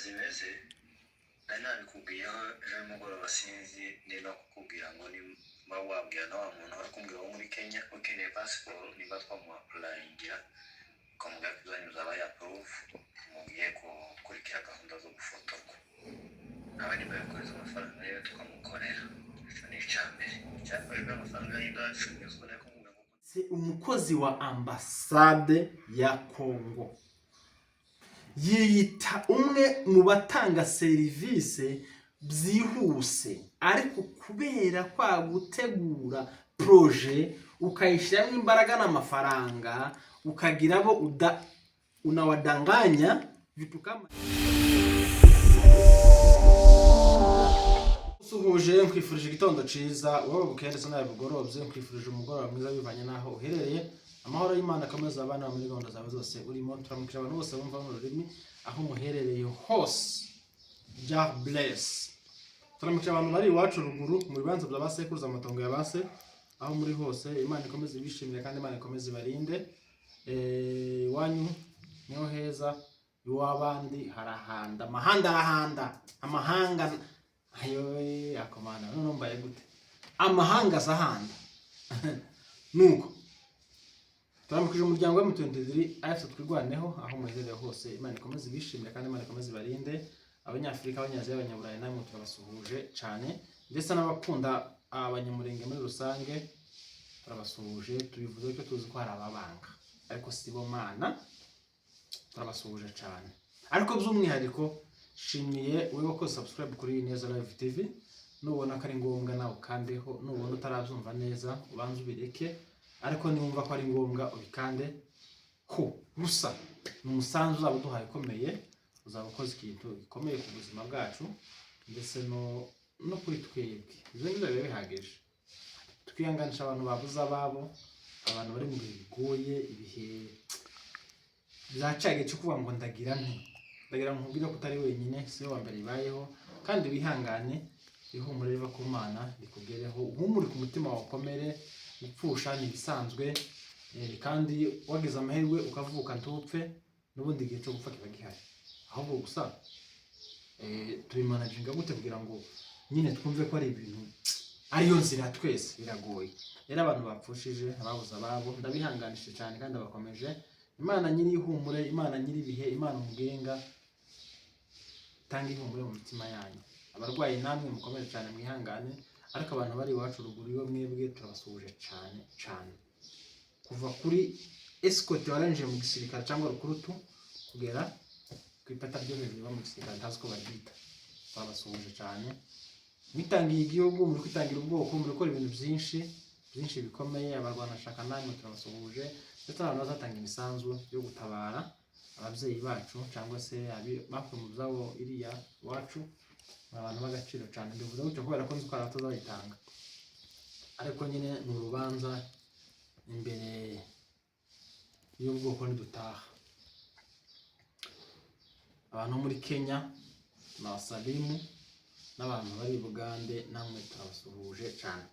zimeze nabikubwiyeho ejo mugoroba sinzi niba kukubwira ngo nimba wabwira na wa muntu ari kumbwira wo muri Kenya ukeneye passport nimba twamuaplayingira ukamubwira ko uzanyuza aba approve mugiye gukurikira gahunda zo gufotorwa abandi bakoze amafaranga rero tukamukorera ni icyambere cyakoreshwa amafaranga y'indashyo yuzwe ko umukozi wa ambasade ya Kongo yiyita umwe mu batanga serivisi byihuse, ariko kubera kwa gutegura proje ukayishyiramo imbaraga n'amafaranga ukagira abo unawadanganya vitu kama suhuje nkwifurije igitondo ciza wowe bukendetse nawe bugorobye nkwifurije umugoroba mwiza bivanye naho uherereye. Amahoro y'Imana akomeza abana muri gahunda zawe zose urimo. Turamukira abantu bose bumva mu rurimi aho muherereye hose. God bless. Turamukira abantu bari iwacu ruguru mu bibanza by'abasekuruza amatongo ya base aho muri hose. Imana ikomeze ibishimire kandi Imana ikomeze ibarinde. Wanyu niho heza, iwabandi harahanda, amahanda arahanda, amahanga ayoye akomana none mbaye gute amahanga sahanda nuko turamukije umuryango wa M23 AFC twirwaneho aho muherereye hose. Imana ikomeze ibishimire kandi Imana ikomeze ibarinde. Abanyafrika, abanyaziya, abanyaburayi namwe turabasuhuje cyane, ndetse n'abakunda abanyamurenge muri rusange turabasuhuje. Tubivuze ko tuzi ko hari ababanga ariko sibo Mana, turabasuhuje cyane. Ariko by'umwihariko shimiye wewe ko subscribe kuri Neza Live TV. Nubona ko ari ngombwa nawe kandeho, nubona utarabyumva neza ubanze ubireke, ariko niwumva ko ari ngombwa ubikande ko gusa n'umusanzu uzaba duhaye ukomeye, uzaba ukoze ikintu gikomeye ku buzima bwacu ndetse no kuri twebwe. Ibyo ngibyo biba bihagije. Twihanganisha abantu babuze ababo, abantu bari mu bihe bigoye, ibihe byacaga cyo kuvuga ngo ndagira nkubwira ko utari wenyine, si we wa mbere ibayeho, kandi wihangane, ihumure riva ku Mana rikugereho, uhumure ku mutima wawe ukomere. Gupfusha ni ibisanzwe, kandi wagize amahirwe ukavuka ntupfe, n'ubundi igihe cyo gupfa kiba gihari. Ahubwo gusa tubimanaginga gute kugira ngo nyine twumve ko ari ibintu ariyo nzira twese biragoye. Rero abantu bapfushije, ababuze ababo ndabihanganishije cyane kandi abakomeje. Imana nyiri ihumure, Imana nyiri ibihe, Imana umugenga, tanga ihumure mu mitima yanyu. Abarwayi namwe mukomere cyane mwihangane, ariko abantu bari iwacu ruguru yo mwebwe turabasuhuje cyane cyane. Kuva kuri escort warangiye mu gisirikare cyangwa rukurutu kugera ku ipata ryo hejuru mu gisirikare ntazi ko baryita, turabasuhuje cyane. Mwitangiye igihugu, muri kwitangira ubwoko, muri gukora ibintu byinshi bikomeye. Abarwanashaka namwe turabasuhuje, ndetse n'abantu bazatanga imisanzu yo gutabara ababyeyi bacu cyangwa se bakuye mu byabo iriya iwacu. Abantu b'agaciro cyane, ndivuze gutyo kubera ko nzi ko abatazayitanga, ariko nyine ni urubanza imbere y'ubwoko nidutaha. Abantu muri Kenya n'abasalimu n'abantu bari i Bugande namwe turabasuhuje cyane.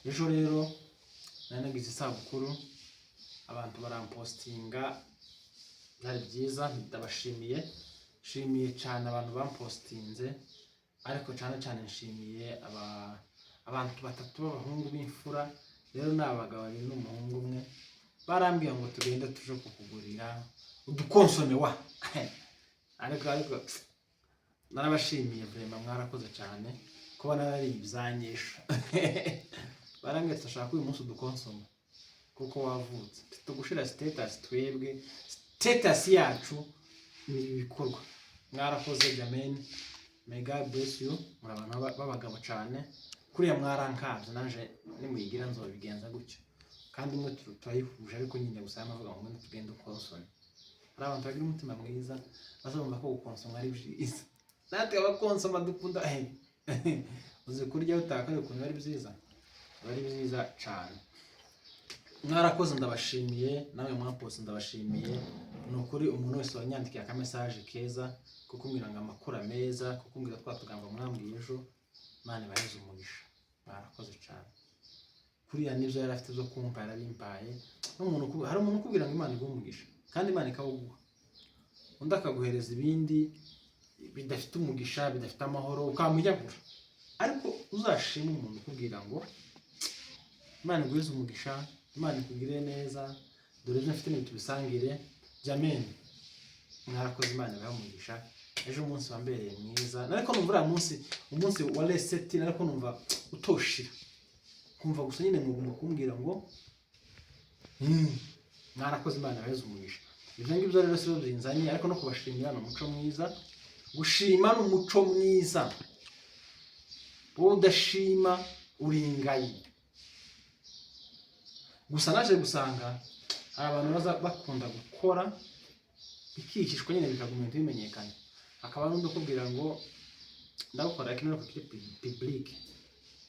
Ejo rero nari nagize isabukuru, abantu barampostinga, byari byiza, ndabashimiye. Shimiye cyane abantu bampostinze, ariko cyane nshimiye abantu batatu b'abahungu b'imfura. Rero ni abagabo babiri n'umuhungu umwe, barambwiye ngo tugende tuje kukugurira udukonsome wa ariko narabashimiye vraiment, mwarakoze cyane kuba narari ibyanyesha. Barambwiye tutashaka uyu munsi udukonsome kuko wavutse, tugushira status, twebwe status yacu ni ibikorwa. Mwarakoze jamen, may God bless you. Muri abantu b'abagabo cyane, kuriya mwarankabye naje nimuyigira nzobigenza gutyo, kandi mwe turayihuje, ariko nyine gusa amavuga ngo tugende ukonsome. Hari abantu bagira umutima mwiza bazabumva ko gukonsoma ari byiza. Natwe abakonsoma dukunda uzi kurya utakaye ukuntu ari byiza, bari byiza cyane. Mwarakoze ndabashimiye, nawe mwapost ndabashimiye. Nukuri umuntu wese wanyandikiye aka message keza kukumbwira ngo amakuru meza, kukumbwira twatugamva mwambwiye ejo, Imana ibahize umugisha. Mwarakoze cyane. Kuriya nibyo yari afite zo kumpa yarabimpaye. Hari umuntu ukubwira ngo Imana iguhe umugisha kandi Imana ikawuguha, undi akaguhereza ibindi bidafite umugisha, bidafite amahoro, ukamujyagura. Ariko uzashima umuntu ukubwira ngo Imana iguhize umugisha, Imana ikugirire neza, dore ibyo mfite n'ibintu bisangire, Jamen, mwarakoze, Imana ibahe umugisha, ejo umunsi wambereye mwiza. Nariko numva uriya umunsi wa reset, nariko numva utoshira, kumva gusa nyine mugomba kumbwira ngo mwarakoze, Imana ibahe umugisha. Ibyo ngibyo rero si byo binzanye, ariko no kubashimira ni umuco mwiza. Gushima ni umuco mwiza, wowe udashima uringaye. Gusa naje gusanga hari abantu baza bakunda gukora bikishishwa nyine bikaguma bimenyekana, akaba n'undi ukubwira ngo ndagukora ikintu kiri public.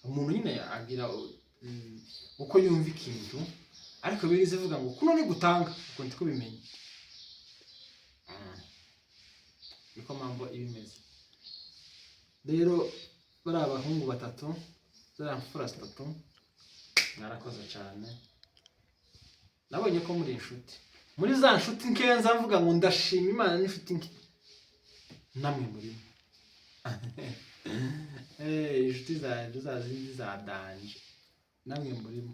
Umuntu nyine agira uko yumva ikintu, ariko birize vuga ngo kuno ni gutanga uko ndi kubimenya. Niko mpamvu ibimeze. Rero bari abahungu batatu, zari amfura zitatu, mwarakoze cyane. Nabonye ko muri inshuti, muri za nshuti nkenza mvuga ngo ndashima Imana n'inshuti nke, namwe murimo. Inshuti za zindi za danje, namwe murimo.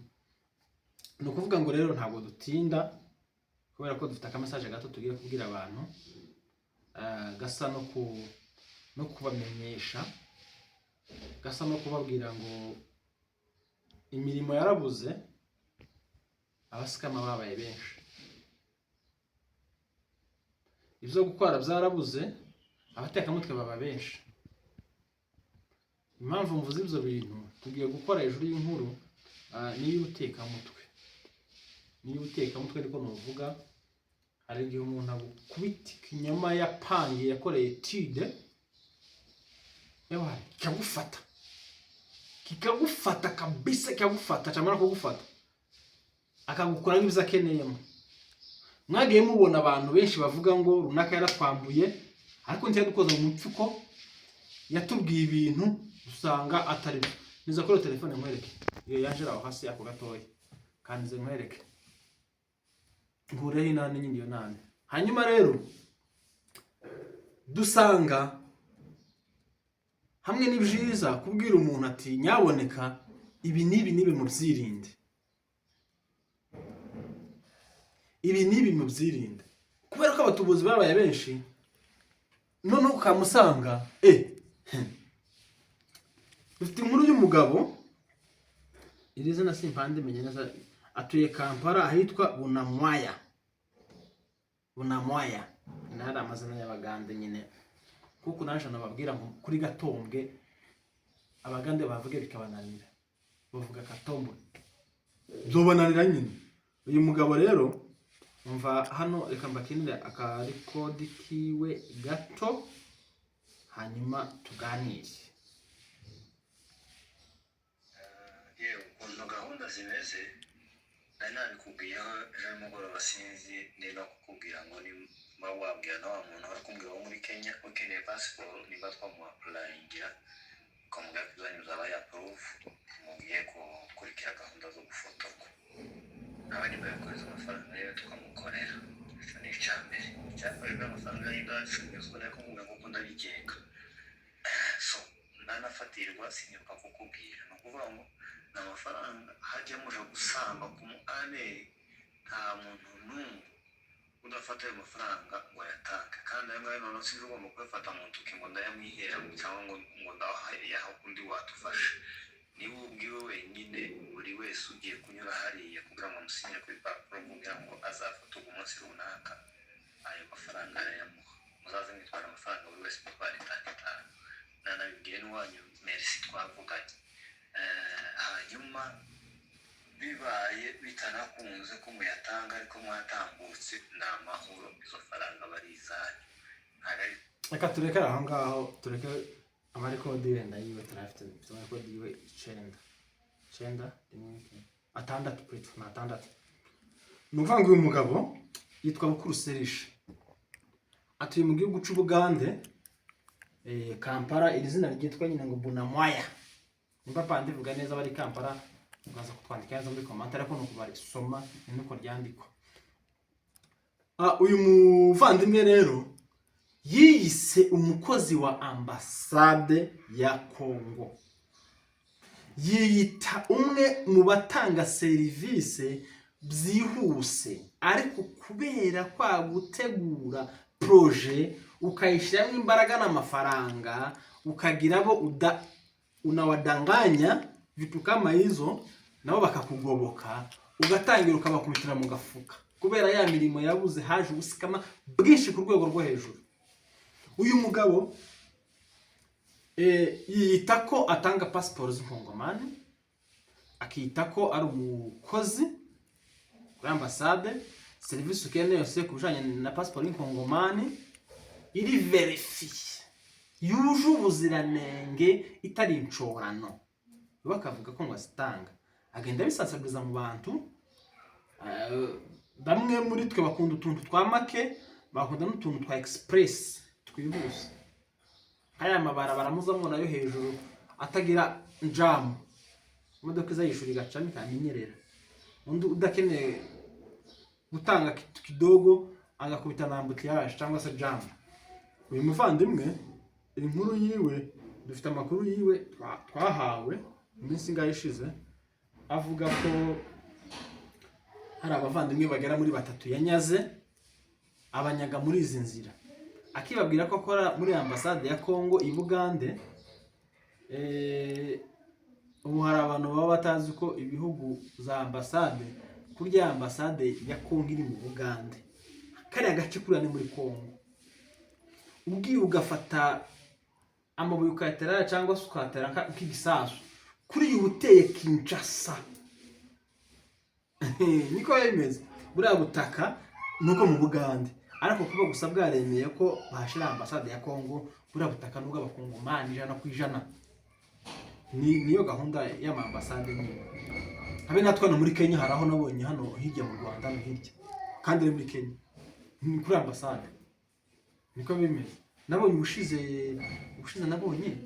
Ni ukuvuga ngo rero ntabwo dutinda, kubera ko dufite akamesaje gato tugiye kubwira abantu, gasa no kubamenyesha, gasa no kubabwira ngo imirimo yarabuze, abasikama babaye benshi, ibyo gukora byarabuze, abatekamutwe baba benshi. Impamvu mvuze ibyo bintu, tugiye gukora hejuru y'inkuru niyo utekamutwe. Niyo utekamutwe ariko nuvuga, hari igihe umuntu agukubita ikinyoma yapangiye yakoreye etude, kikagufata kabisa, kikagufata cyamara kugufata akagukora nk'ibyo akeneyemo. Mwagiye mubona abantu benshi bavuga ngo runaka yaratwambuye, ariko ntiyadukoze mu mupfuko, yatubwiye ibintu usanga atari byo. Niza kuri telefone nkwereke, iyo yanjira aho hasi ako gatoya, kandi nze nkwereke ngureho inani nyine iyo nani. Hanyuma rero dusanga hamwe n'ibyiza kubwira umuntu ati nyaboneka ibi n'ibi mubyirinde, ibi n'ibi mubyirinde, kubera ko abatubuzi babaye benshi. None ukamusanga dufite inkuru y'umugabo, iri zina simpande menye neza, atuye Kampala ahitwa Bunamwaya. Nari amazina y'abagande nyine, kuko naje nababwira ngo kuri Gatombwe abagande bavuge bikabananira, bavuga Katombo byobananira nyine. Uyu mugabo rero umva hano, reka mbakinire akarikodi kiwe gato, hanyuma tuganire. Yewe ukuntu gahunda zimeze nari nabikubwiyeho ejo nimugoroba, sinzi niba kukubwira ngo niba wabwira na wa muntu wari kumbwira wo muri Kenya ukeneye pasiporo, niba twamuapurayingira ukamubwira ko izanyuza abaye approve, mugiye gukurikira gahunda zo gufotorwa, nawe niba yakohereza amafaranga rero tukamukorera. Icyo ni icya mbere. Icya kabiri, amafaranga y'indacuruzwa ariko kumubwira ngo ndabigeka, so nanafatirwa sinibuka kukubwira. Ni ukuvuga ngo ni amafaranga hajya muje gusamba ku muaneri, nta muntu n'umwe udafata ayo mafaranga ngo ayatange. Kandi ayo ngayo noneho sinzi ugomba kuyafata mu ntoki ngo ndayamwihera cyangwa ngo ndayaha undi wadufasha. Niba ubwiwe wenyine, buri wese ugiye kunyura hariya kugira ngo amusinyire kuri papuro kugira ngo azafate umunsi runaka, ayo mafaranga arayamuha. Muzaze mwitwara amafaranga buri wese mutwara 5,5. Nanabibwiye n'uwanyu merci twavuganye. Hanyuma bibaye bitanakunze ko muyatanga ariko mwatambutse, ni amahoro, izo faranga barizanye. Reka tureke aho ngaho, tureke amarikodi wenda yiwe turafite, amarikodi yiwe 9 atandatu kwitwa na atandatu. Ni ukuvuga ngo uyu mugabo yitwa Bukuru Serisha, atuye mu gihugu cy'Ubugande, Kampala. Iri zina ryitwa nyine ngo Bunamwaya. Nimba pande vuga neza bari Kampala, ukaza kutwandika neza muri comment, ariko nuko bari soma nuko ryandikwa. Uyu muvandimwe rero yiyise umukozi wa ambasade ya Kongo, yiyita umwe mu batanga serivisi byihuse, ariko kubera kwa gutegura proje ukayishyiramo imbaraga n'amafaranga, ukagira abo unawadanganya vitu kama hizo, nabo bakakugoboka, ugatangira ukabakubitira mu gafuka kubera ya mirimo yabuze, haje ubusikama bwinshi ku rwego rwo hejuru. Uyu mugabo yiyita ko atanga pasiporo z'inkongomani, akiyita ko ari umukozi kuri ambasade, serivisi ukeneye yose ku bijanye na pasiporo y'inkongomani iri verifiye, yuje ubuziranenge, itari incorano. Bakavuga ko ngo azitanga, agenda bisasaguriza mu bantu. Bamwe muri twe bakunda utuntu twa make, bakunda n'utuntu twa express twihuse. Aya mabara baramuzamo nayo hejuru atagira jam, imodoka izayishura igacamo ikamenyerera. Undi udakeneye gutanga kidogo agakubita na ambutiyage cyangwa se jam. Uyu muvandimwe inkuru yiwe, dufite amakuru yiwe twahawe iminsi ngaho ishize, avuga ko hari abavandimwe bagera muri 3 yanyaze, abanyaga muri izi nzira, akibabwira ko akora muri ambasade ya Kongo i Bugande. Ubu hari abantu baba batazi ko ibihugu za ambasade, kurya ambasade ya Kongo iri mu Bugande, kari agace kurane muri Kongo. Ubwiye ugafata amabuye ukayatera cyangwa se ukatera nk'igisasu kuri uteye Kinshasa. Niko yemeze buriya butaka nuko mu Bugande, ariko kuba gusa bwaremeye ko bahashira ambasade ya Kongo, buriya butaka nubwo abakongomani 100%. Niyo gahunda y'amambasade nyine. Habe natwe no muri Kenya haraho nabonye hano hirya mu Rwanda no hirya, kandi muri Kenya ni kuri ambasade. Niko bimeze. Nabonye ubushize nabonye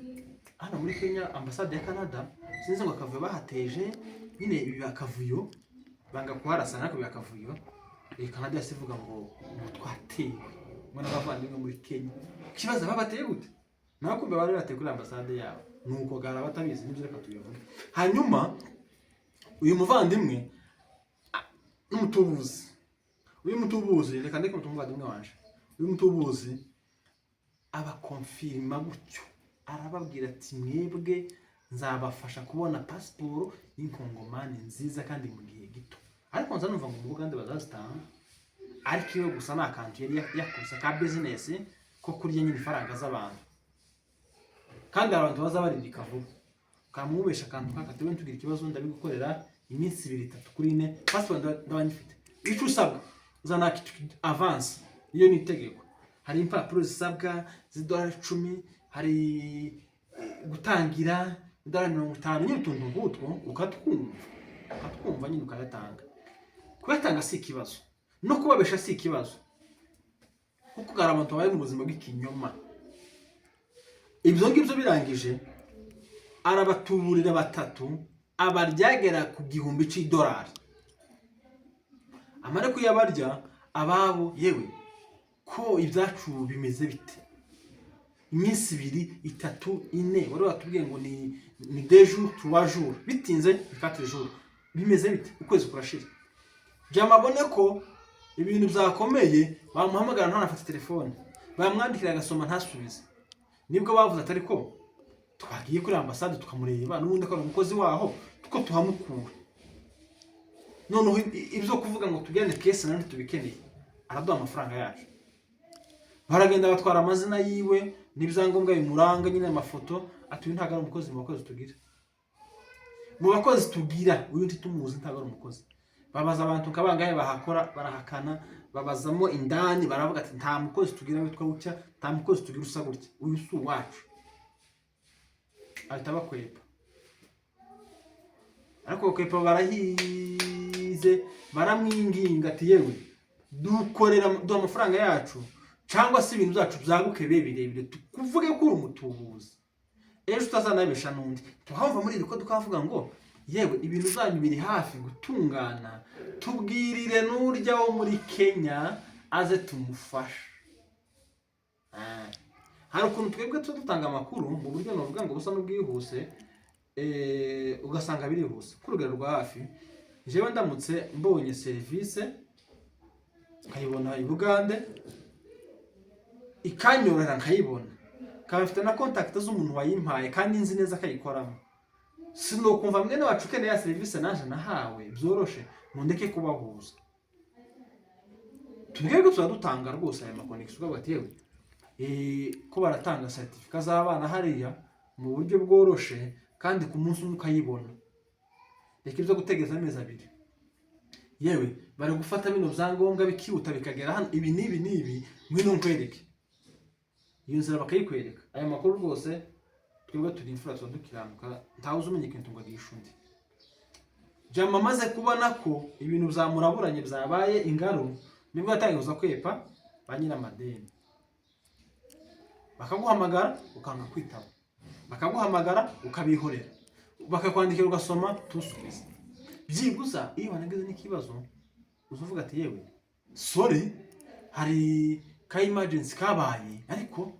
hano muri Kenya ambasade ya Canada, sinzi ngo akavuyo bahateje nyine ibi bakavuyo, banga kuharasana ko bakavuyo. Canada yasivuga ngo twatewe mwana bavandimwe muri Kenya. Kibaza babateye gute? Nako mbe bari bateye kuri ambasade yabo, nuko gara batabizi nibyo reka tubivuge. Hanyuma uyu muvandimwe n'umutubuzi, reka ndeke umuvandimwe wanje, uyu mutubuzi aba confirma gutyo, arababwira ati mwebwe nzabafasha kubona pasiporo y'inkongomani nziza kandi mu gihe gito. Ariko nza numva ngo mu Bugande bazazitanga, ariko iyo gusa nakantu yari yakoze ka business ko kurya nyine ifaranga z'abantu, kandi abantu bazabarindika vuba. Kamubesha akantu kakatewe ntugira ikibazo, ndabigukorera iminsi 2-3 kuri 4, pasiporo ndabanyifite. Icyo usabwa uzana avance, iyo ni itegeko. Hari impapuro zisabwa $10, hari gutangira $50, nyine utuntu nk'utwo ukatwumva nyine ukayatanga. Kuyatanga si ikibazo, no kubabesha si ikibazo, kuko gara abantu babaye mu buzima bw'ikinyoma. Ibyo ngibyo birangije, arabatuburira 3 abaryagera ku $1000. Amare kuyabarya ababo, yewe ko ibyacu bimeze bite? Iminsi 2, 3, 4, wari watubwiye ngo ni 2 jours 3 jours, bitinze 4 jours, bimeze bite? Ukwezi kurashira. Byamabone ko ibintu byakomeye, bamuhamagara ntanafata telefone, bamwandikira agasoma ntasubize. Nibwo bavuze atari ko twagiye kuri ambasade tukamureba, n'ubundi ko ari umukozi waho, tuko tuhamukura. Noneho ibyo kuvuga ngo tugende kese nane tubikeneye, araduha amafaranga yacu. Baragenda batwara amazina yiwe n'ibyangombwa bimuranga nyine amafoto, ati uyu ntago ari umukozi mu bakozi tugira. Mu bakozi tugira uyu ntitumuzi, ntago ari umukozi. Babaza abantu kabangaye bahakora, barahakana, babazamo indani, baravuga ati nta mukozi tugira witwa gutya, nta mukozi tugira usa gutya, uyu si uwacu. Ahita bakwepa. Ariko bakwepa barahize, baramwinginga ati yewe dukorera duha amafaranga yacu, cyangwa se ibintu byacu byaguke birebire, tukuvuge ko uri umutubuzi. Ejo utazanabesha n'undi. Tuhava muri iriko dukavuga ngo yewe ibintu zanyu biri hafi gutungana, tubwirire n'urya wo muri Kenya aze tumufasha. hari ukuntu twebwe dutanga amakuru mu buryo navuga ngo busa n'ubwihuse ugasanga birihuse kurugero rwa hafi jewe ndamutse mbonye serivisi nkayibona i Bugande ikanyorera nkayibona kandi mfite na contact z'umuntu wayimpaye kandi nzi neza akayikoramo sinokumva mwene wacu ukeneye ya serivisi naje nahawe byoroshe mundeke kubahuza twebwe dutanga rwose aya makonexio bati yewe ko baratanga certificate z'abana hariya mu buryo bworoshe kandi ku munsi umwe ukayibona reka ibyo gutegeza amezi abiri yewe bari gufata bino byangombwa bikihuta bikagera hano ibi nibi mwino nkwereke iyo nzira bakayikwereka aya makuru rwose twebwe turi imfura dukiranuka ntawuzi umenye ikintu ngo gishundi jama maze kubona ko ibintu byamuraburanye byabaye ingaro nibwo yatangiza kwepa ba nyiramadeni bakaguhamagara ukanga kwitaba bakaguhamagara ukabihorera bakakwandikira ugasoma tusubiza byibuza iyo wanageze n'ikibazo uzuvuga ati yewe sorry hari ka emergency kabaye ariko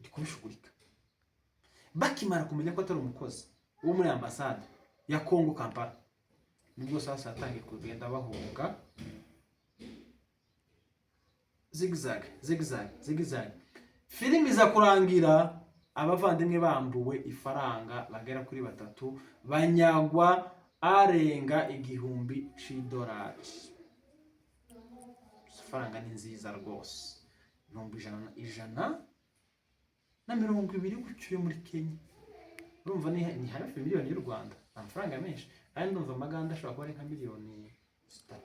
ndi kubishugurika bakimara kumenya ko atari umukozi wo muri ambassade ya Congo Kampala nibwo sasa yatangiye kugenda bahunga zigzag filimi za kurangira abavandimwe bambuwe ifaranga bagera kuri 3 banyagwa arenga $1,000 ifaranga ni nziza rwose $120 gucyuye muri Kenya urumva ni hafi miliyoni y'u Rwanda amafaranga menshi kandi ndumva amaganda ashobora kuba ari nka miliyoni 3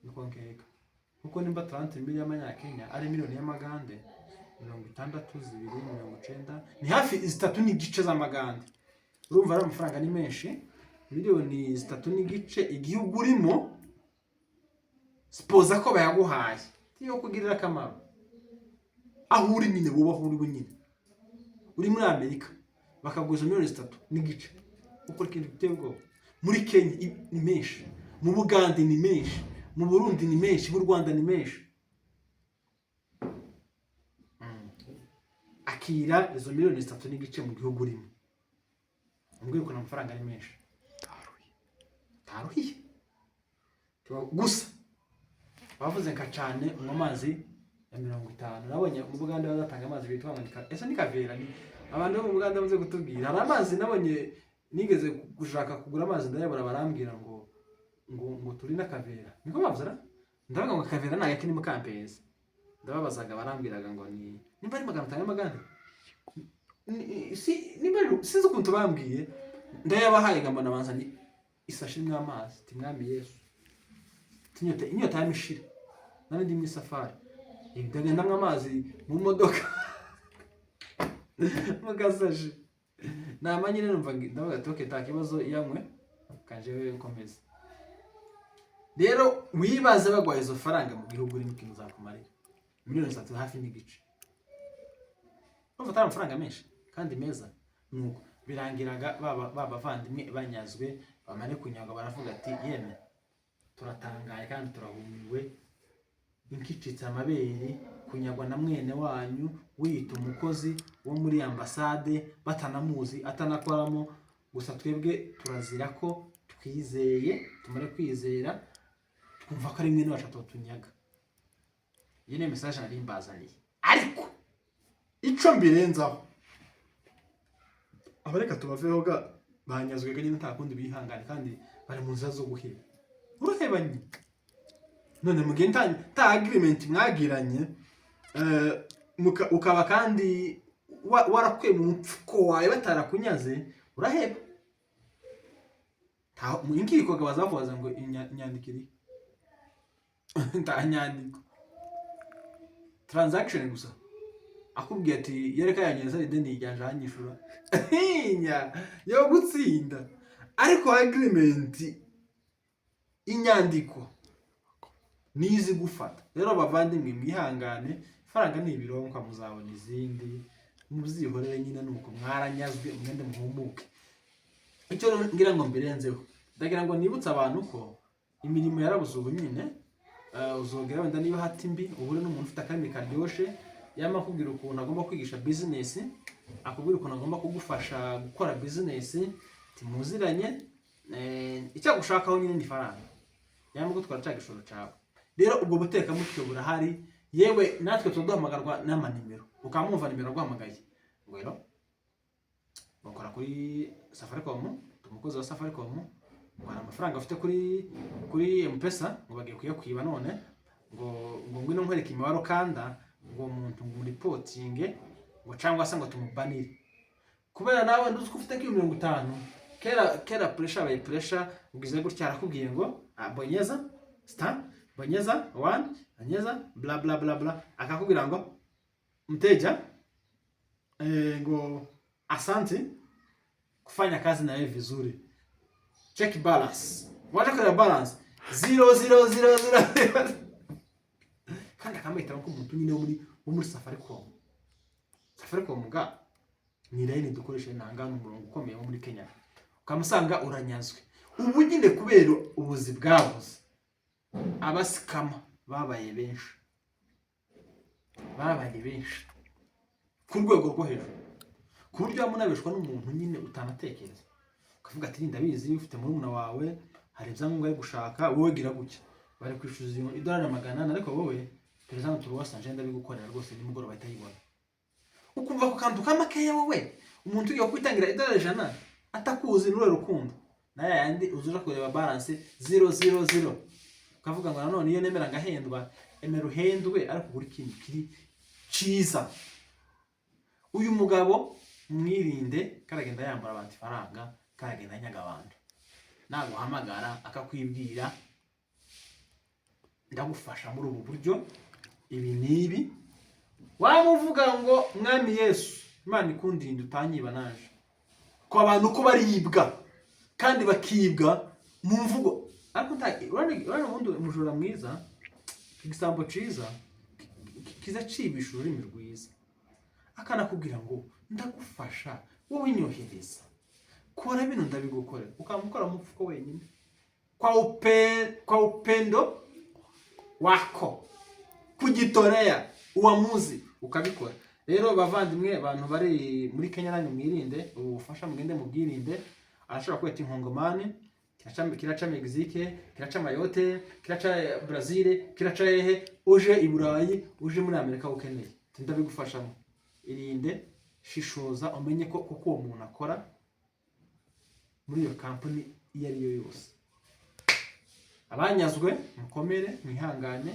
niko nkeka kuko nimba 30 miliyoni y'amanyakenya ari miliyoni y'amagande 62,90 ni hafi 3 n'igice z'amagande urumva ari amafaranga ni menshi miliyoni 3 n'igice igihugu urimo spoza ko bayaguhaye tiyo kugirira akamaro aho uri nyine wowe aho uri nyine uri muri Amerika bakaguza miliyoni 3 n'igice ukora ikintu bitego muri Kenya ni menshi mu Bugande ni menshi mu Burundi ni menshi mu Rwanda ni menshi akira izo miliyoni 3 n'igice mu gihugu urimo mbwe ko amafaranga ari menshi taruhiye gusa bavuze nka cyane mu mazi ya 50 nabonye mu Bugande bazatanga amazi bitwa amanika ese ni kavera ni abantu mu Bugande bavuze kutubwira hari amazi nabonye nigeze gushaka kugura amazi ndayabura barambwira ngo turi na kavera niko bavuzara ndavuga ngo kavera nayo kini mu kampezi ndababazaga barambwiraga ngo ni nimba ari 500 y'amagande nimba sinzi ukuntu bambwiye ndayabahaye ngambana banzani isashi mw'amazi timwami Yesu inyota yamishira nane ndi mu safari ndagenda mw'amazi mu modoka mugasaje namanyine numva ndavuga toke takibazo yamwe kanje we nkomeza rero wibaze bagwaye izo faranga mu gihugu uri mukintu zakumarira miliyoni 3 hafi n'igice bafata amafaranga menshi kandi meza nuko birangiraga baba vandimwe banyazwe bamane kunyaga baravuga ati yeme turatangaye kandi turahumiwe inkicitse amabere kunyagwa na mwene wanyu wita umukozi wo muri ambassade batanamuzi atanakoramo gusa twebwe turazira ko twizeye tumare kwizera twumva ko ari mwene wacu atotunyaga yene message nari mbazaniye ariko ico mbirenzaho abareka tubaveho ga banyazwe ganye ntakundi bihangane kandi bari mu nzira zo guheba urahebanye none mugenda ta agreement mwagiranye ukaba kandi warakwe mu mfuko wawe batarakunyaze uraheba ta inkiko gabazavuza ngo inyandikiri ntanyandiko transaction gusa akubwiye ati yereka yanyeza ideni ijyanje hanyishura yo gutsinda ariko agreement inyandiko nizi gufata rero bavandimwe mwihangane faranga ni ibironka muzabona izindi muzihorere nyine nuko mwaranyazwe mwende muhumuke icyo ngira ngo mbirenzeho ndagira ngo nibutse abantu ko imirimo yarabuze ubu nyine uzogera wenda niba hati mbi uhure n'umuntu ufite akandi karyoshe yama akubwira ukuntu agomba kwigisha business, akubwira ukuntu agomba kugufasha gukora business, timuziranye icyo gushakaho nyine ni faranga, yama gutwara cya gishoro cyawe. Rero ubwo buteka mutwe burahari, yewe natwe tuduhamagarwa n'amanimero, ukamumva nimero guhamagaye ngo rero bakora kuri Safaricom, tumukozi wa Safaricom, ngo hari amafaranga afite kuri M-Pesa, ngo bagiye kuyakwiba none, ngo ngwino nkwereke imibare kanda, ngo umuntu ngo reporting, ngo cyangwa se ngo tumubanire, kubera nawe nduzi ko ufite 50. Kera pressure by pressure ugize gutya arakubwiye ngo bonyeza star, bonyeza 1, bonyeza bla bla bla bla, akakubwira ngo mteja ngo asante kufanya kazi na wewe vizuri, check balance, wacha kwa balance 0000 kandi akamwita ko umuntu nyine wo muri Safaricom ga ni line dukoresha intanga n'umurongo ukomeye wo muri Kenya, ukamusanga uranyazwe. Ubu nyine kubera ubuzi bwabuze, abasikama babaye benshi ku rwego rwo hejuru, ku buryo yamunabeshwa n'umuntu nyine utanatekereza, ukavuga ati ndabizi ufite murumuna wawe hari ibyangombwa yo gushaka, wowe gira gutya bari kwishyuza $100, ariko wowe perezida turuwasa agenda bigukorera rwose nimugoroba bahita yibona. Ukumva ko kantu kamakeya wowe umuntu ugiye kwitangira $100 atakuzi n'ure rukundo, na yandi uzuja kureba balance 000, ukavuga ngo nanone iyo nemera ngahendwa, emera uhendwe ariko kuri kintu kiri ciza. Uyu mugabo mwirinde, karagenda yambara abantu faranga, karagenda nyaga abantu, naguhamagara akakwibwira ndagufasha muri ubu buryo ibi nibi, wamuvuga ngo mwami Yesu Imana ikundinde utanyiba naje, ko abantu ko baribwa kandi bakibwa mu mvugo. Ariko urane ubundi umujura mwiza, igisambo ciza kiza cibisha ururimi rwiza, akanakubwira ngo ndagufasha wowe nyohereza, kora bino ndabigukorera, ukamukora mu mfuko wenyine kwa upendo wako kujitorea uamuzi ukabikora. Rero bavandimwe, abantu bari muri Kenya nanyu mwirinde ubufasha, mugende mubwirinde. Arashobora kweta inkongomani, kiraca Mexique, kiraca Mayotte, kiraca Brazil, kiraca hehe, uje i Burayi, uje muri Amerika ukeneye, ndabigufashamo. Irinde, shishoza, umenye ko kuko uwo muntu akora muri iyo company iyo ari yo yose. Abanyazwe mukomere, mwihangane,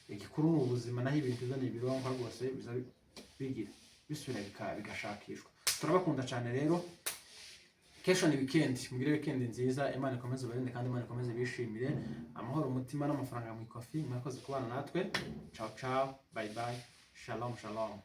igikuru mu buzima naho ibintu bizana ibironka rwose biza bigira bisubira bigashakishwa. Turabakunda cyane rero. Kesho ni weekend, mugire weekend nziza, Imana ikomeze barinde kandi Imana ikomeze bishimire, amahoro umutima n'amafaranga mu ikofi. Mwakoze kubana natwe, ciao ciao, bye bye, shalom shalom.